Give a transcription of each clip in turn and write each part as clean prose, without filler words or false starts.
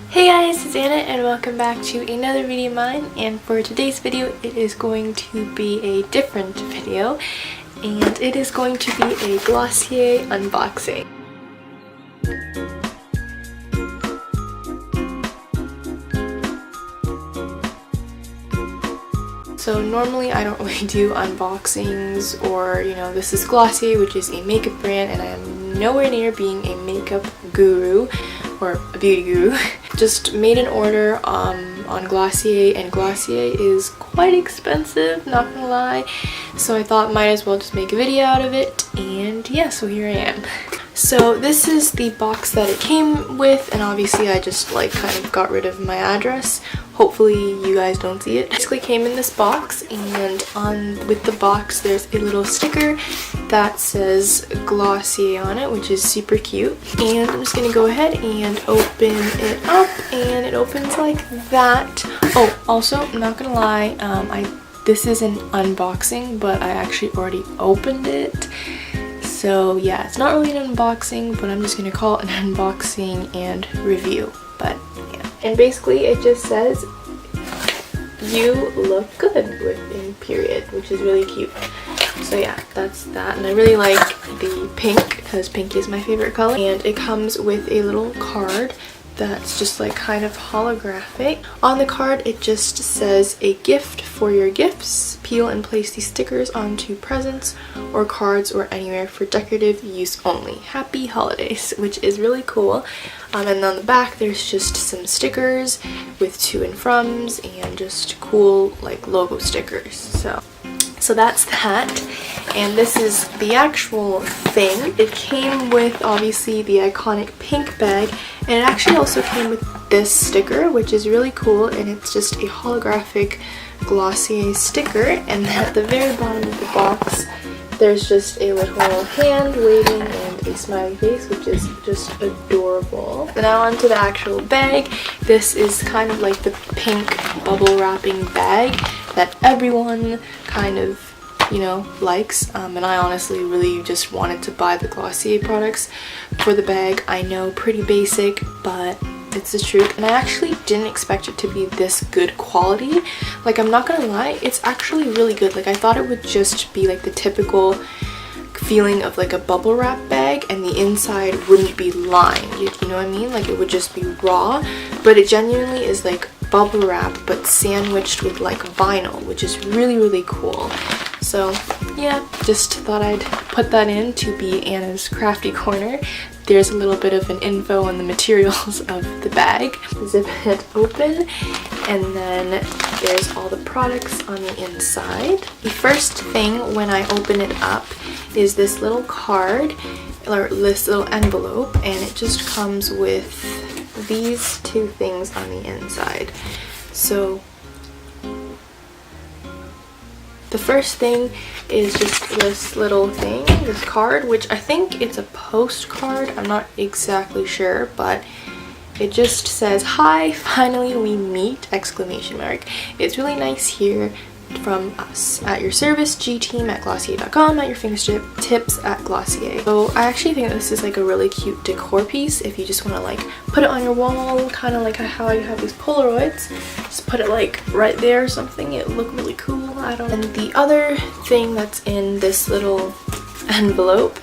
Hey guys, it's Anna and welcome back to another video of mine, and for today's video it is going to be a different video and it is going to be a Glossier unboxing. So normally I don't really do unboxings or, this is Glossier, which is a makeup brand, and I am nowhere near being a makeup guru or a beauty guru. Just made an order on Glossier, and Glossier is quite expensive, not gonna lie. So I thought might as well just make a video out of it, and yeah, so here I am. So this is the box that it came with, and obviously I just kind of got rid of my address. Hopefully you guys don't see it. It basically came in this box, and with the box there's a little sticker that says Glossier on it, which is super cute. And I'm just gonna go ahead and open it up, and it opens like that. Oh, also, I'm not gonna lie, this is an unboxing, but I actually already opened it. So yeah, it's not really an unboxing, but I'm just gonna call it an unboxing and review. But yeah. And basically it just says, "You look good," in period, which is really cute. So yeah, that's that. And I really like the pink, because pink is my favorite color. And it comes with a little card that's just kind of holographic. On the card it just says, "A gift for your gifts. Peel and place these stickers onto presents or cards or anywhere for decorative use only. Happy holidays," which is really cool. And on the back there's just some stickers with to and froms and just cool logo stickers. So that's that. And this is the actual thing. It came with obviously the iconic pink bag, and it actually also came with this sticker, which is really cool, and it's just a holographic Glossier sticker. And at the very bottom of the box there's just a little hand waving and a smiley face, which is just adorable. So now onto the actual bag. This is kind of like the pink bubble wrapping bag that everyone kind of likes, and I honestly really just wanted to buy the Glossier products for the bag. I know, pretty basic, but it's the truth, and I actually didn't expect it to be this good quality. I'm not gonna lie, it's actually really good. I thought it would just be the typical feeling of a bubble wrap bag, and the inside wouldn't be lined, you know what I mean? It would just be raw, but it genuinely is bubble wrap but sandwiched with vinyl, which is really, really cool. So yeah, just thought I'd put that in to be Anna's crafty corner. There's a little bit of an info on the materials of the bag. Zip it open, and then there's all the products on the inside. The first thing when I open it up is this little card, or this little envelope, and it just comes with these two things on the inside. So the first thing is just this little thing, this card, which I think it's a postcard. I'm not exactly sure, but it just says, "Hi, finally we meet!" exclamation mark. It's really nice here. From us. At your service, G-Team at Glossier.com, at your fingertips at Glossier. So I actually think this is a really cute decor piece if you just want to put it on your wall, kind of like how you have these Polaroids. Just put it right there or something. It would look really cool. I don't know. And the other thing that's in this little envelope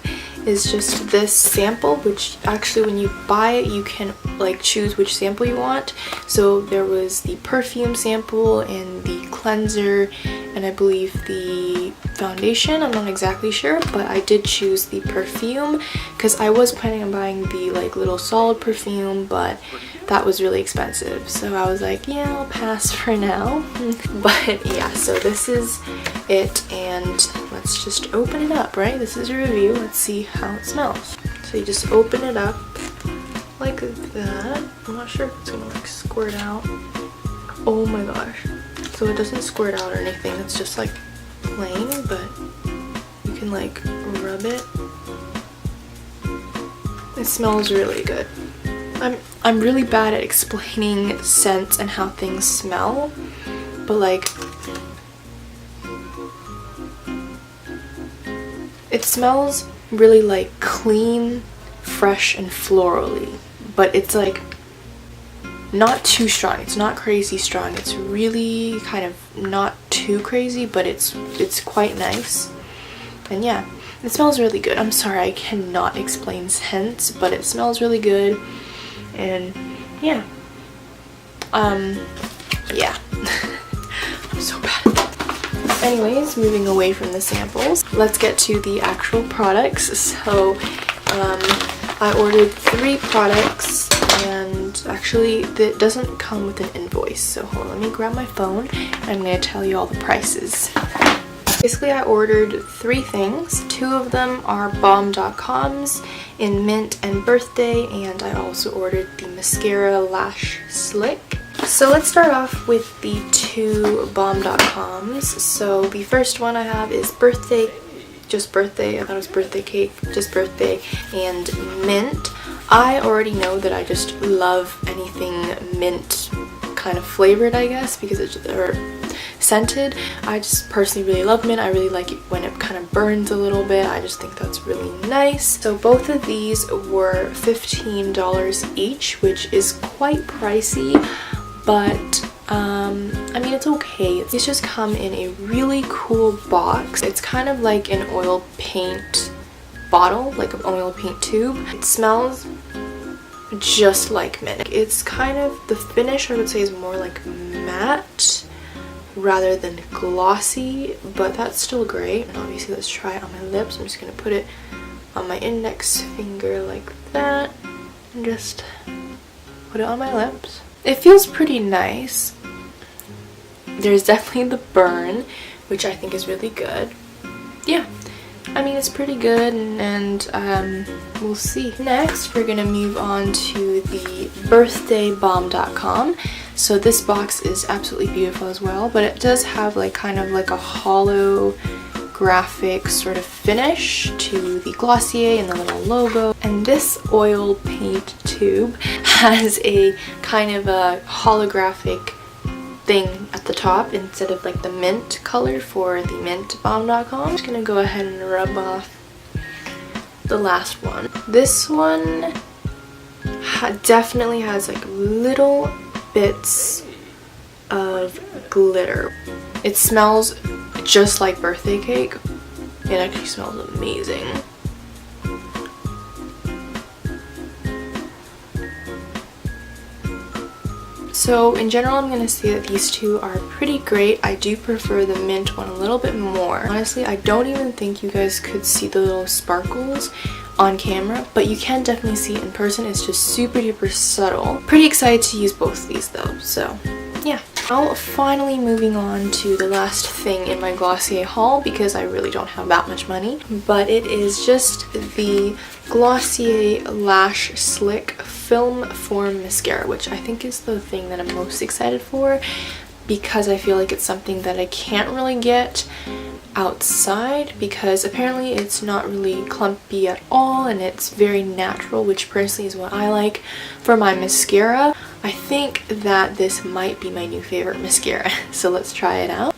is just this sample, which actually when you buy it you can choose which sample you want. So there was the perfume sample and the cleanser, and I believe the foundation. I'm not exactly sure, but I did choose the perfume because I was planning on buying the little solid perfume, but that was really expensive, so I was yeah, I'll pass for now. But yeah, so this is it, and let's just open it up, right? This is a review. Let's see how it smells. So you just open it up like that. I'm not sure if it's gonna squirt out. Oh my gosh. So it doesn't squirt out or anything, it's just plain, but you can rub it. It smells really good. I'm really bad at explaining scents and how things smell, but it smells really clean, fresh, and florally, but it's not too strong. It's not crazy strong. It's really kind of not too crazy, but it's quite nice. And yeah, it smells really good. I'm sorry, I cannot explain scents, but it smells really good. And yeah. Yeah. I'm so bad. Anyways, moving away from the samples, let's get to the actual products. So I ordered 3 products, and actually that doesn't come with an invoice. So hold on, let me grab my phone and I'm going to tell you all the prices. Basically, I ordered 3 things. 2 of them are Balm.com's in Mint and Birthday, and I also ordered the mascara Lash Slick. So let's start off with the 2 Balm.com's. So the first one I have is Birthday, just Birthday. I thought it was birthday cake, just Birthday, and Mint. I already know that I just love anything mint kind of flavored, I guess, because it's or scented. I just personally really love mint. I really like it when it kind of burns a little bit. I just think that's really nice. So both of these were $15 each, which is quite pricey, but I mean, it's okay. These just come in a really cool box. It's kind of like an oil paint bottle, like an oil paint tube. It smells just like mint. It's kind of, the finish I would say is more like matte rather than glossy, but that's still great. And obviously let's try it on my lips. I'm just gonna put it on my index finger like that and just put it on my lips. It feels pretty nice. There's definitely the burn, which I think is really good. Yeah, I mean, it's pretty good, and we'll see. Next, we're gonna move on to the Birthday Balm.com. So this box is absolutely beautiful as well, but it does have like kind of like a holographic sort of finish to the Glossier and the little logo. And this oil paint tube has a kind of a holographic thing at the top instead of like the mint color for the Mint Balm.com. I'm just gonna go ahead and rub off the last one. This one definitely has like little bits of glitter. It smells just like birthday cake. It actually smells amazing. So in general, I'm going to say that these 2 are pretty great. I do prefer the mint one a little bit more. Honestly, I don't even think you guys could see the little sparkles on camera, but you can definitely see it in person. It's just super duper subtle. Pretty excited to use both of these though, so yeah. Now finally moving on to the last thing in my Glossier haul, because I really don't have that much money, but it is just the Glossier Lash Slick Film Form Mascara, which I think is the thing that I'm most excited for, because I feel like it's something that I can't really get outside, because apparently it's not really clumpy at all and it's very natural, which personally is what I like for my mascara. I think that this might be my new favorite mascara, so let's try it out.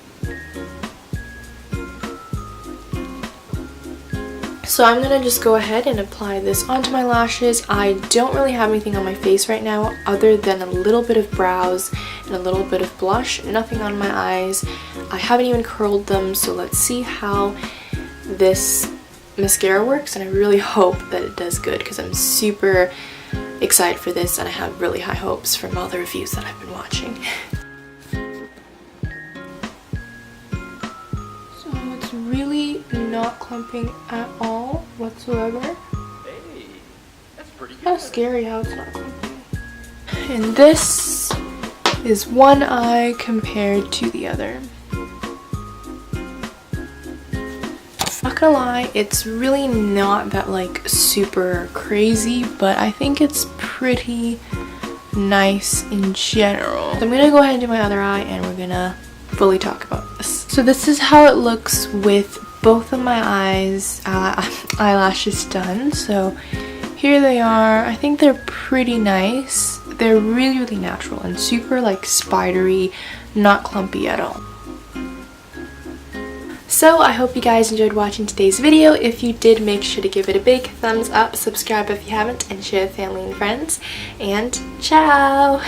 So I'm gonna just go ahead and apply this onto my lashes. I don't really have anything on my face right now other than a little bit of brows and a little bit of blush. Nothing on my eyes. I haven't even curled them, so let's see how this mascara works, and I really hope that it does good, because I'm super excited for this and I have really high hopes from all the reviews that I've been watching. So it's really not clumping at all whatsoever. Hey, that's pretty good. How scary how it's not clumping. And this is one eye compared to the other. Not gonna lie, it's really not that like super crazy, but I think it's pretty nice in general. So I'm gonna go ahead and do my other eye and we're gonna fully talk about this. So this is how it looks with both of my eyes, eyelashes done. So here they are. I think they're pretty nice. They're really, really natural and super like spidery, not clumpy at all. So I hope you guys enjoyed watching today's video. If you did, make sure to give it a big thumbs up, subscribe if you haven't, and share with family and friends. And ciao!